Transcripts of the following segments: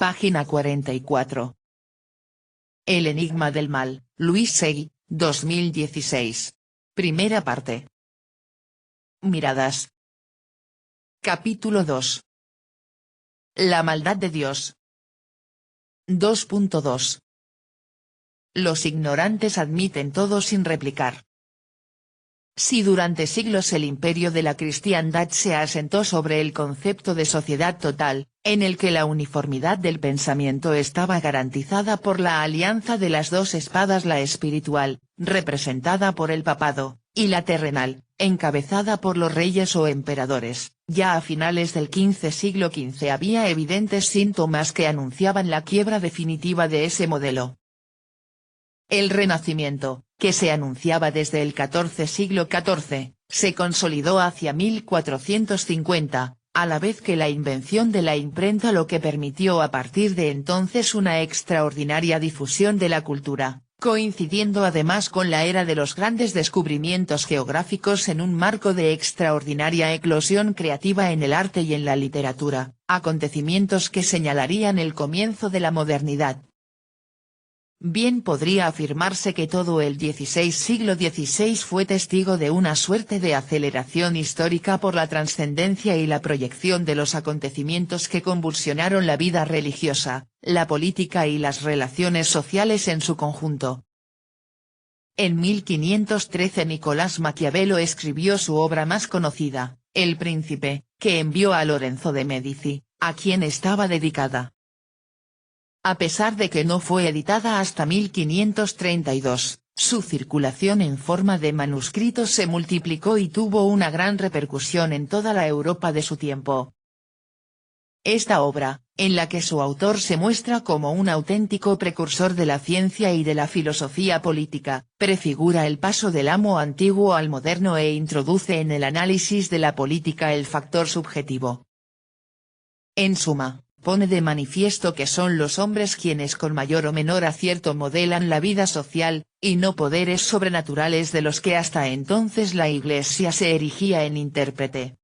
Página 44. El enigma del mal, Luis Seguí, 2016. Primera parte. Miradas. Capítulo 2. La maldad de Dios. 2.2. Los ignorantes admiten todo sin replicar. Si durante siglos el imperio de la cristiandad se asentó sobre el concepto de sociedad total, en el que la uniformidad del pensamiento estaba garantizada por la alianza de las dos espadas, la espiritual, representada por el papado, y la terrenal, encabezada por los reyes o emperadores, ya a finales del siglo XV había evidentes síntomas que anunciaban la quiebra definitiva de ese modelo. El Renacimiento, que se anunciaba desde el siglo XIV, se consolidó hacia 1450, a la vez que la invención de la imprenta, lo que permitió a partir de entonces una extraordinaria difusión de la cultura, coincidiendo además con la era de los grandes descubrimientos geográficos en un marco de extraordinaria eclosión creativa en el arte y en la literatura, acontecimientos que señalarían el comienzo de la modernidad. Bien podría afirmarse que todo el siglo XVI fue testigo de una suerte de aceleración histórica por la trascendencia y la proyección de los acontecimientos que convulsionaron la vida religiosa, la política y las relaciones sociales en su conjunto. En 1513 Nicolás Maquiavelo escribió su obra más conocida, El Príncipe, que envió a Lorenzo de Medici, a quien estaba dedicada. A pesar de que no fue editada hasta 1532, su circulación en forma de manuscritos se multiplicó y tuvo una gran repercusión en toda la Europa de su tiempo. Esta obra, en la que su autor se muestra como un auténtico precursor de la ciencia y de la filosofía política, prefigura el paso del amo antiguo al moderno e introduce en el análisis de la política el factor subjetivo. En suma, pone de manifiesto que son los hombres quienes con mayor o menor acierto modelan la vida social, y no poderes sobrenaturales de los que hasta entonces la Iglesia se erigía en intérprete.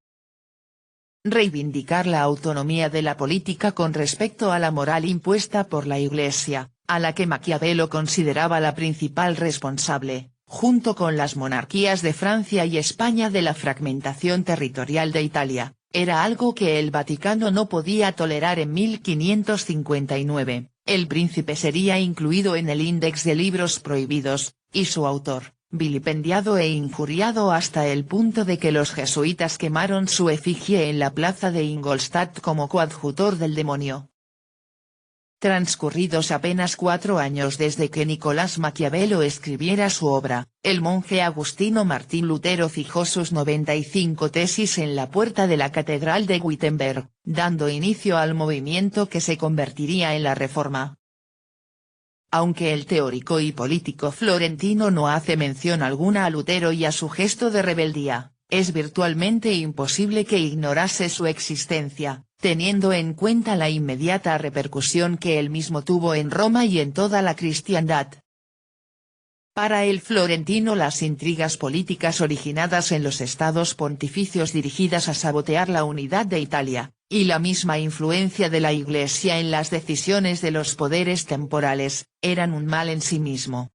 Reivindicar la autonomía de la política con respecto a la moral impuesta por la Iglesia, a la que Maquiavelo consideraba la principal responsable, junto con las monarquías de Francia y España, de la fragmentación territorial de Italia. Era algo que el Vaticano no podía tolerar. En 1559, El Príncipe sería incluido en el Índex de libros prohibidos, y su autor, vilipendiado e injuriado hasta el punto de que los jesuitas quemaron su efigie en la plaza de Ingolstadt como coadjutor del demonio. Transcurridos apenas 4 años desde que Nicolás Maquiavelo escribiera su obra, el monje agustino Martín Lutero fijó sus 95 tesis en la puerta de la Catedral de Wittenberg, dando inicio al movimiento que se convertiría en la Reforma. Aunque el teórico y político florentino no hace mención alguna a Lutero y a su gesto de rebeldía, es virtualmente imposible que ignorase su existencia, teniendo en cuenta la inmediata repercusión que él mismo tuvo en Roma y en toda la cristiandad. Para el florentino, las intrigas políticas originadas en los estados pontificios dirigidas a sabotear la unidad de Italia, y la misma influencia de la Iglesia en las decisiones de los poderes temporales, eran un mal en sí mismo.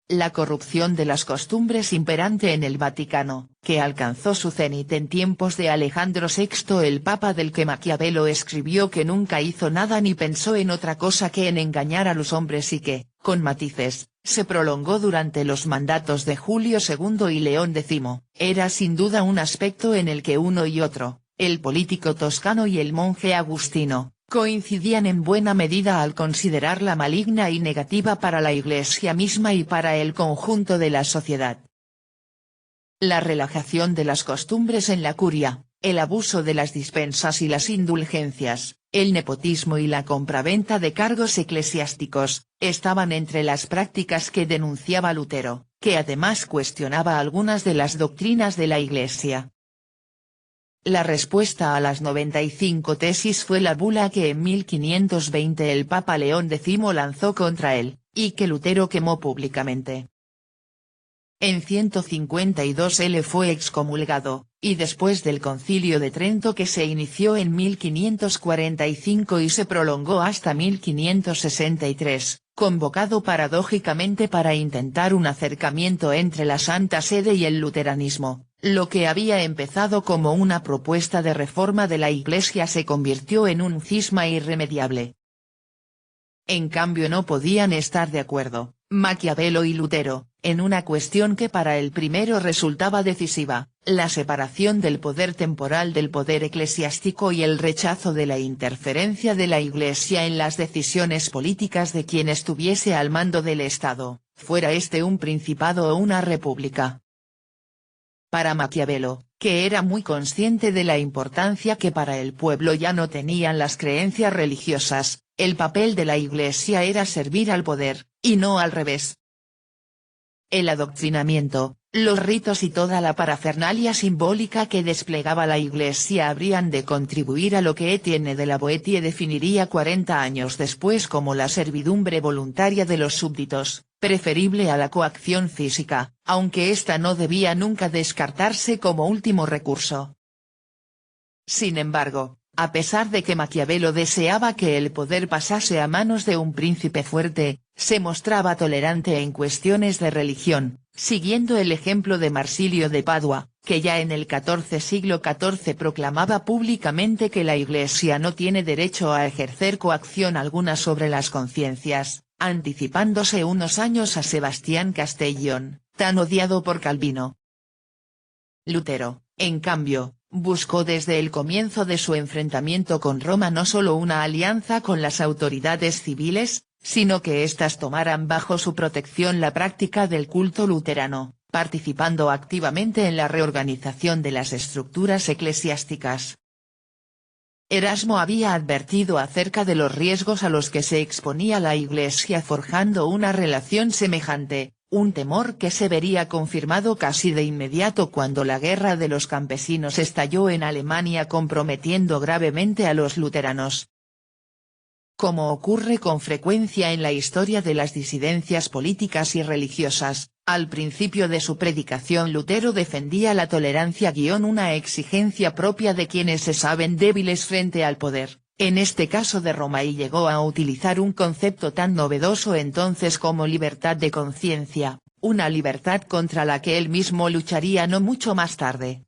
La corrupción de las costumbres imperante en el Vaticano, que alcanzó su cenit en tiempos de Alejandro VI el Papa, del que Maquiavelo escribió que nunca hizo nada ni pensó en otra cosa que en engañar a los hombres, y que, con matices, se prolongó durante los mandatos de Julio II y León X, era sin duda un aspecto en el que uno y otro, el político toscano y el monje agustino, coincidían en buena medida al considerarla maligna y negativa para la Iglesia misma y para el conjunto de la sociedad. La relajación de las costumbres en la curia, el abuso de las dispensas y las indulgencias, el nepotismo y la compraventa de cargos eclesiásticos, estaban entre las prácticas que denunciaba Lutero, que además cuestionaba algunas de las doctrinas de la Iglesia. La respuesta a las 95 tesis fue la bula que en 1520 el Papa León X lanzó contra él, y que Lutero quemó públicamente. En 152 él fue excomulgado, y después del Concilio de Trento que se inició en 1545 y se prolongó hasta 1563, convocado paradójicamente para intentar un acercamiento entre la Santa Sede y el luteranismo, lo que había empezado como una propuesta de reforma de la Iglesia se convirtió en un cisma irremediable. En cambio no podían estar de acuerdo, Maquiavelo y Lutero, en una cuestión que para el primero resultaba decisiva, la separación del poder temporal del poder eclesiástico y el rechazo de la interferencia de la Iglesia en las decisiones políticas de quien estuviese al mando del Estado, fuera este un principado o una república. Para Maquiavelo, que era muy consciente de la importancia que para el pueblo ya no tenían las creencias religiosas, el papel de la Iglesia era servir al poder, y no al revés. El adoctrinamiento, los ritos y toda la parafernalia simbólica que desplegaba la Iglesia habrían de contribuir a lo que Étienne de la Boétie definiría 40 años después como la servidumbre voluntaria de los súbditos, preferible a la coacción física, aunque ésta no debía nunca descartarse como último recurso. Sin embargo, a pesar de que Maquiavelo deseaba que el poder pasase a manos de un príncipe fuerte, se mostraba tolerante en cuestiones de religión, siguiendo el ejemplo de Marsilio de Padua, que ya en el siglo XIV proclamaba públicamente que la Iglesia no tiene derecho a ejercer coacción alguna sobre las conciencias, anticipándose unos años a Sebastián Castellón, tan odiado por Calvino. Lutero, en cambio, buscó desde el comienzo de su enfrentamiento con Roma no solo una alianza con las autoridades civiles, sino que éstas tomaran bajo su protección la práctica del culto luterano, participando activamente en la reorganización de las estructuras eclesiásticas. Erasmo había advertido acerca de los riesgos a los que se exponía la Iglesia forjando una relación semejante, un temor que se vería confirmado casi de inmediato cuando la Guerra de los Campesinos estalló en Alemania comprometiendo gravemente a los luteranos. Como ocurre con frecuencia en la historia de las disidencias políticas y religiosas, al principio de su predicación Lutero defendía la tolerancia una exigencia propia de quienes se saben débiles frente al poder, en este caso de Roma y llegó a utilizar un concepto tan novedoso entonces como libertad de conciencia, una libertad contra la que él mismo lucharía no mucho más tarde.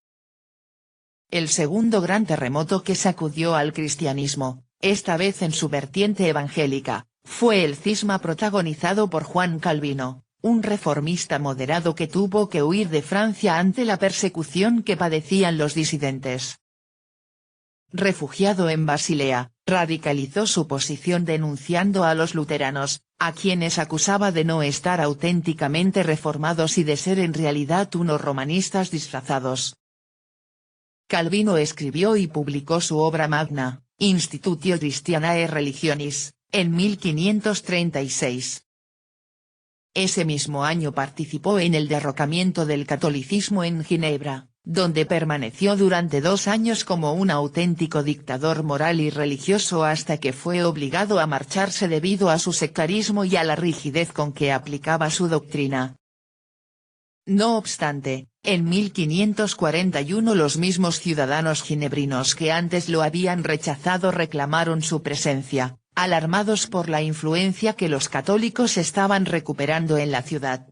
El segundo gran terremoto que sacudió al cristianismo, esta vez en su vertiente evangélica, fue el cisma protagonizado por Juan Calvino, un reformista moderado que tuvo que huir de Francia ante la persecución que padecían los disidentes. Refugiado en Basilea, radicalizó su posición denunciando a los luteranos, a quienes acusaba de no estar auténticamente reformados y de ser en realidad unos romanistas disfrazados. Calvino escribió y publicó su obra magna, Institutio Christianae Religionis, en 1536. Ese mismo año participó en el derrocamiento del catolicismo en Ginebra, donde permaneció durante 2 años como un auténtico dictador moral y religioso hasta que fue obligado a marcharse debido a su sectarismo y a la rigidez con que aplicaba su doctrina. No obstante, en 1541 los mismos ciudadanos ginebrinos que antes lo habían rechazado reclamaron su presencia, alarmados por la influencia que los católicos estaban recuperando en la ciudad.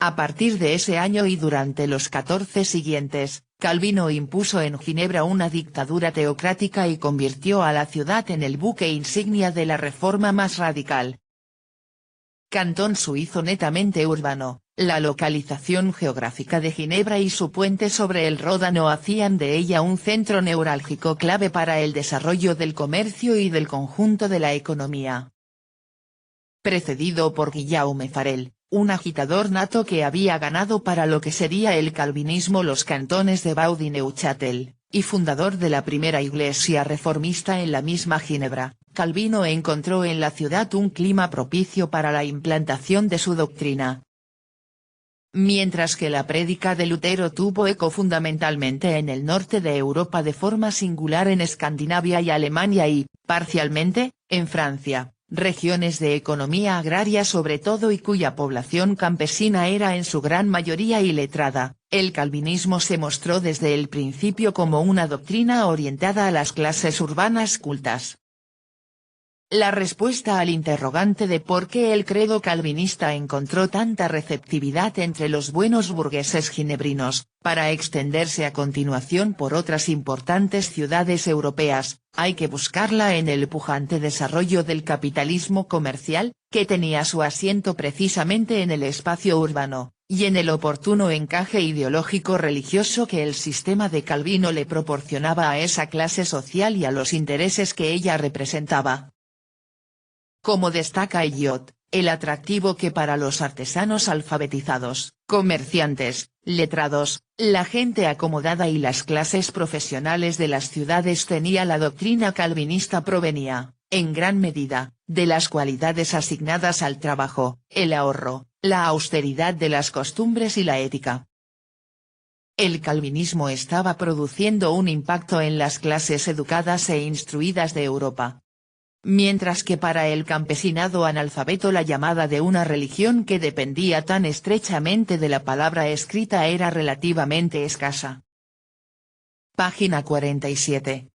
A partir de ese año y durante los 14 siguientes, Calvino impuso en Ginebra una dictadura teocrática y convirtió a la ciudad en el buque insignia de la reforma más radical. Cantón suizo netamente urbano, la localización geográfica de Ginebra y su puente sobre el Ródano hacían de ella un centro neurálgico clave para el desarrollo del comercio y del conjunto de la economía. Precedido por Guillaume Farel, un agitador nato que había ganado para lo que sería el calvinismo los cantones de Vaud y Neuchâtel, y fundador de la primera iglesia reformista en la misma Ginebra, Calvino encontró en la ciudad un clima propicio para la implantación de su doctrina. Mientras que la prédica de Lutero tuvo eco fundamentalmente en el norte de Europa de forma singular en Escandinavia y Alemania y, parcialmente, en Francia, regiones de economía agraria sobre todo y cuya población campesina era en su gran mayoría iletrada, el calvinismo se mostró desde el principio como una doctrina orientada a las clases urbanas cultas. La respuesta al interrogante de por qué el credo calvinista encontró tanta receptividad entre los buenos burgueses ginebrinos, para extenderse a continuación por otras importantes ciudades europeas, hay que buscarla en el pujante desarrollo del capitalismo comercial, que tenía su asiento precisamente en el espacio urbano, y en el oportuno encaje ideológico religioso que el sistema de Calvino le proporcionaba a esa clase social y a los intereses que ella representaba. Como destaca Eliot, el atractivo que para los artesanos alfabetizados, comerciantes, letrados, la gente acomodada y las clases profesionales de las ciudades tenía la doctrina calvinista provenía, en gran medida, de las cualidades asignadas al trabajo, el ahorro, la austeridad de las costumbres y la ética. El calvinismo estaba produciendo un impacto en las clases educadas e instruidas de Europa. Mientras que para el campesinado analfabeto la llamada de una religión que dependía tan estrechamente de la palabra escrita era relativamente escasa. Página 47.